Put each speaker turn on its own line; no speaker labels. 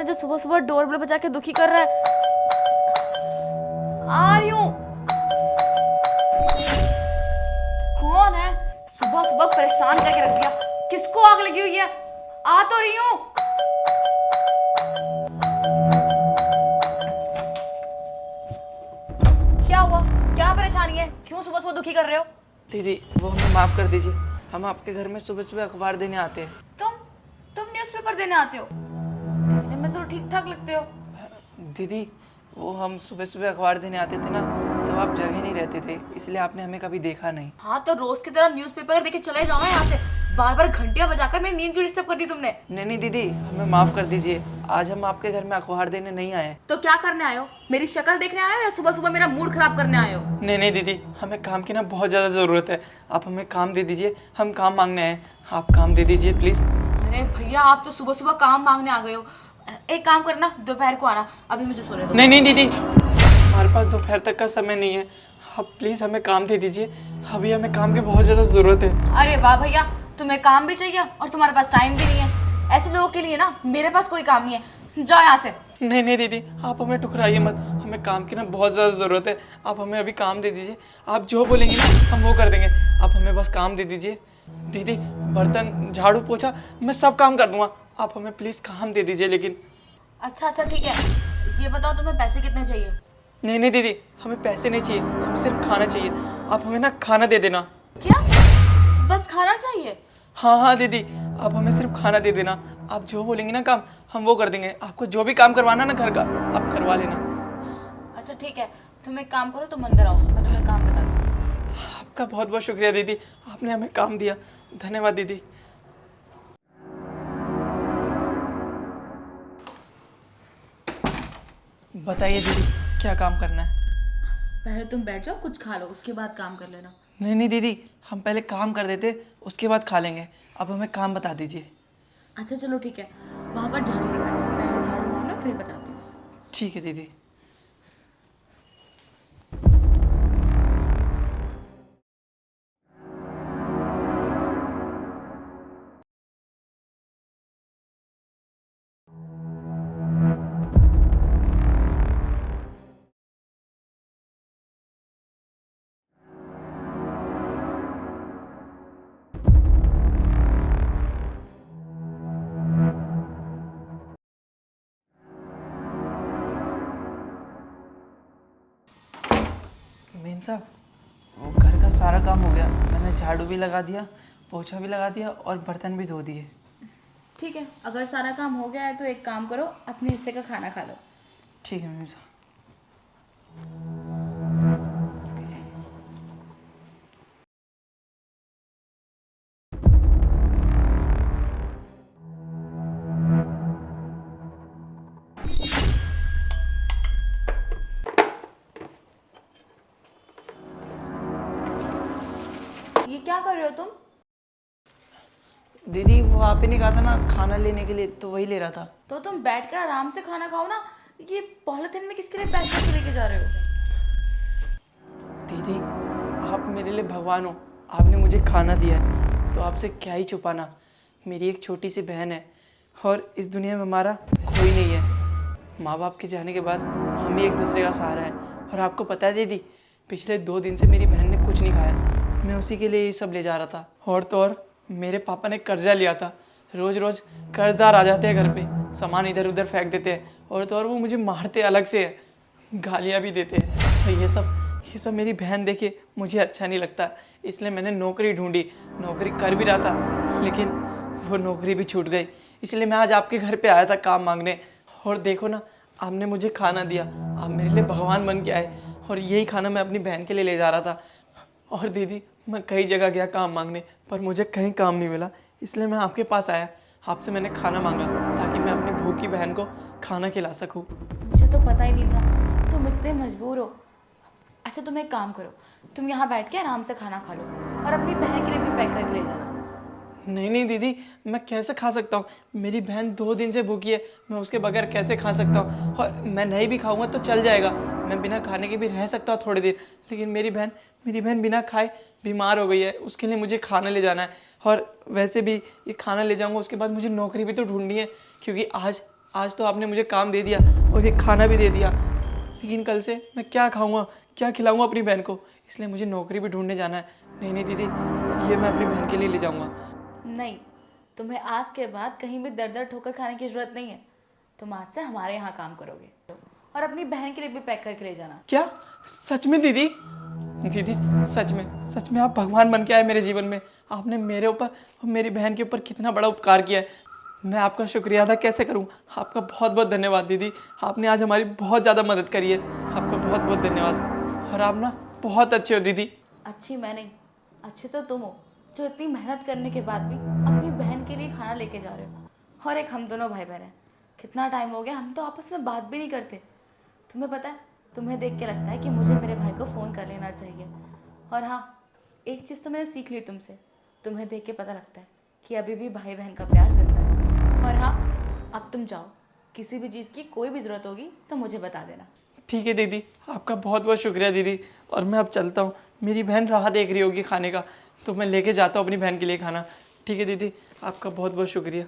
है जो सुबह सुबह डोरबेल बजा के दुखी कर रहा है? आ रही हूँ। कौन है? सुबह सुबह परेशान करके रख दिया। किसको आग लगी हुई है? आ तो रही हूँ। क्या हुआ? क्या परेशानी है? क्यों सुबह सुबह दुखी कर रहे हो?
दीदी वो हमें माफ़ कर दीजिए। हम आपके घर में सुबह सुबह अखबार देने आते हैं।
तुम न्यूज़पेपर देने आते हो? देखने में तो ठीक ठाक लगते हो।
दीदी वो हम सुबह सुबह अखबार देने आते थे ना, तब आप जगह नहीं रहते थे, इसलिए आपने हमें कभी देखा नहीं।
हाँ तो रोज की तरह न्यूज़पेपर देके चले जाओ ना यहाँ से। बार बार घंटियां बजाकर मेरी नींद क्यों डिस्टर्ब कर दी तुमने?
नहीं दीदी, हमें माफ़ कर दीजिए। आज हम आपके घर में अखबार देने नहीं आए।
तो क्या करने आए हो? मेरी शक्ल देखने आए हो या सुबह सुबह मेरा मूड खराब करने आए हो?
नहीं दीदी, हमें काम की ना बहुत ज़्यादा ज़रूरत है। आप हमें काम दे दीजिए, हम काम मांगने आए। आप काम दे दीजिए प्लीज़।
अरे भैया, आप तो सुबह सुबह काम मांगने आ गए हो। एक काम करना, दोपहर को आना, अभी मुझे सोने दो।
नहीं दीदी, हमारे पास दोपहर तक का समय नहीं है। आप प्लीज़ हमें काम दे दीजिए, अभी हमें काम की बहुत ज़्यादा ज़रूरत है।
अरे वाह भैया, तुम्हें काम भी चाहिए और तुम्हारे पास टाइम भी नहीं है। ऐसे लोगों के लिए ना मेरे पास कोई काम नहीं है। जाओ यहाँ से।
नहीं दीदी, आप हमें ठुकराइए मत। हमें काम की ना बहुत ज़्यादा ज़रूरत है। आप हमें अभी काम दे दीजिए। आप जो बोलेंगे ना हम वो कर देंगे। आप हमें बस काम दे दीजिए। दीदी बर्तन झाड़ू पोछा मैं सब काम कर दूंगा, आप हमें प्लीज़ काम दे दीजिए। लेकिन
अच्छा ठीक है, ये बताओ तुम्हें पैसे कितने चाहिए?
नहीं दीदी, हमें पैसे नहीं चाहिए, हमें सिर्फ खाना चाहिए। आप हमें ना खाना दे देना।
क्या? बस खाना चाहिए?
हाँ दीदी, आप हमें सिर्फ खाना दे देना। आप जो बोलेंगे ना काम हम वो कर देंगे। आपको जो भी काम करवाना ना घर का आप करवा लेना।
अच्छा ठीक है, तुम एक काम करो, तुम अंदर आओ, मैं तुम्हें काम बताती हूँ।
आपका बहुत बहुत शुक्रिया दीदी, आपने हमें काम दिया। धन्यवाद दीदी। बताइए दीदी, क्या काम करना है?
पहले तुम बैठ जाओ, कुछ खा लो, उसके बाद काम कर लेना।
नहीं दीदी, हम पहले काम कर देते उसके बाद खा लेंगे। अब हमें काम बता दीजिए।
अच्छा चलो ठीक है, वहाँ पर झाड़ू लगाओ, पहले झाड़ू मार लो फिर बताती हूँ।
ठीक है दीदी। मेम साहब, वो घर का सारा काम हो गया। मैंने झाड़ू भी लगा दिया, पोछा भी लगा दिया और बर्तन भी धो दिए।
ठीक है, अगर सारा काम हो गया है तो एक काम करो, अपने हिस्से का खाना खा लो।
ठीक है मेम साहब।
ये क्या कर रहे हो तुम?
दीदी वो आप ही ने कहा था ना खाना लेने के लिए, तो वही ले रहा था।
तो तुम बैठकर आराम से खाना खाओ ना। ये पॉलिथीन में किसके लिए पैक करके लेके जा रहे हो?
दीदी आप मेरे लिए भगवान हो, आपने मुझे खाना दिया है तो आपसे क्या ही छुपाना। मेरी एक छोटी सी बहन है और इस दुनिया में हमारा कोई नहीं है। माँ बाप के जाने के बाद हम ही एक दूसरे का सहारा है। और आपको पता है दीदी, पिछले 2 दिन से मेरी बहन ने कुछ नहीं खाया। मैं उसी के लिए ये सब ले जा रहा था। और तो और मेरे पापा ने कर्जा लिया था। रोज़ रोज़ कर्जदार आ जाते हैं घर पे, सामान इधर उधर फेंक देते हैं। और तो और वो मुझे मारते अलग से हैं, गालियाँ भी देते हैं। तो ये सब मेरी बहन देखे मुझे अच्छा नहीं लगता, इसलिए मैंने नौकरी ढूंढी। नौकरी कर भी रहा था लेकिन वो नौकरी भी छूट गई। इसलिए मैं आज आपके घर पे आया था काम मांगने। और देखो ना, आपने मुझे खाना दिया। आप मेरे लिए भगवान बन के आए और यही खाना मैं अपनी बहन के लिए ले जा रहा था। और दीदी मैं कई जगह गया काम मांगने पर मुझे कहीं काम नहीं मिला, इसलिए मैं आपके पास आया। आपसे मैंने खाना मांगा ताकि मैं अपनी भूखी बहन को खाना खिला सकूं।
मुझे तो पता ही नहीं था तुम इतने मजबूर हो। अच्छा तुम एक काम करो, तुम यहाँ बैठ के आराम से खाना खा लो और अपनी बहन के लिए भी पैक करके ले जाना।
नहीं दीदी, मैं कैसे खा सकता हूँ? मेरी बहन 2 दिन से भूखी है, मैं उसके बगैर कैसे खा सकता हूँ? और मैं नहीं भी खाऊंगा तो चल जाएगा, मैं बिना खाने के भी रह सकता हूँ थोड़ी देर। लेकिन मेरी बहन बिना खाए बीमार हो गई है, उसके लिए मुझे खाना ले जाना है। और वैसे भी ये खाना ले जाऊँगा उसके बाद मुझे नौकरी भी तो ढूंढनी है, क्योंकि आज आज तो आपने मुझे काम दे दिया और ये खाना भी दे दिया, लेकिन कल से मैं क्या खाऊंगा, क्या खिलाऊंगा अपनी बहन को, इसलिए मुझे नौकरी भी ढूंढने जाना है। नहीं नहीं दीदी, ये मैं अपनी बहन के लिए ले जाऊंगा।
नहीं, तुम्हें आज के बाद कहीं भी दर दर ठोकर खाने की जरूरत नहीं है। तुम आज से हमारे यहाँ काम करोगे और अपनी बहन के लिए भी पैक करके ले जाना।
क्या सच में दीदी? दीदी सच में आप भगवान बन के आए मेरे जीवन में। आपने मेरे ऊपर और मेरी बहन के ऊपर कितना बड़ा उपकार किया है, मैं आपका शुक्रिया अदा कैसे करूं। आपका बहुत बहुत धन्यवाद दीदी, आपने आज हमारी बहुत ज़्यादा मदद करी है। आपका बहुत बहुत धन्यवाद। और आप ना बहुत अच्छे हो दीदी।
अच्छी मैं नहीं, अच्छे तो तुम हो, जो इतनी मेहनत करने के बाद भी अपनी बहन के लिए खाना लेके जा रहे हो। और एक हम दोनों भाई बहन हैं, कितना टाइम हो गया हम तो आपस में बात भी नहीं करते। तुम्हें पता है, तुम्हें देख के लगता है कि मुझे मेरे भाई को फ़ोन कर लेना चाहिए। और हाँ, एक चीज़ तो मैंने सीख ली तुमसे, तुम्हें देख के पता लगता है कि अभी भी भाई बहन का प्यार जिंदा है। और हाँ, अब तुम जाओ, किसी भी चीज़ की कोई भी ज़रूरत होगी तो मुझे बता देना।
ठीक है दीदी, आपका बहुत बहुत शुक्रिया दीदी। और मैं अब चलता हूँ, मेरी बहन राह देख रही होगी खाने का, तो मैं लेके जाता हूँ अपनी बहन के लिए खाना। ठीक है दीदी, आपका बहुत बहुत शुक्रिया।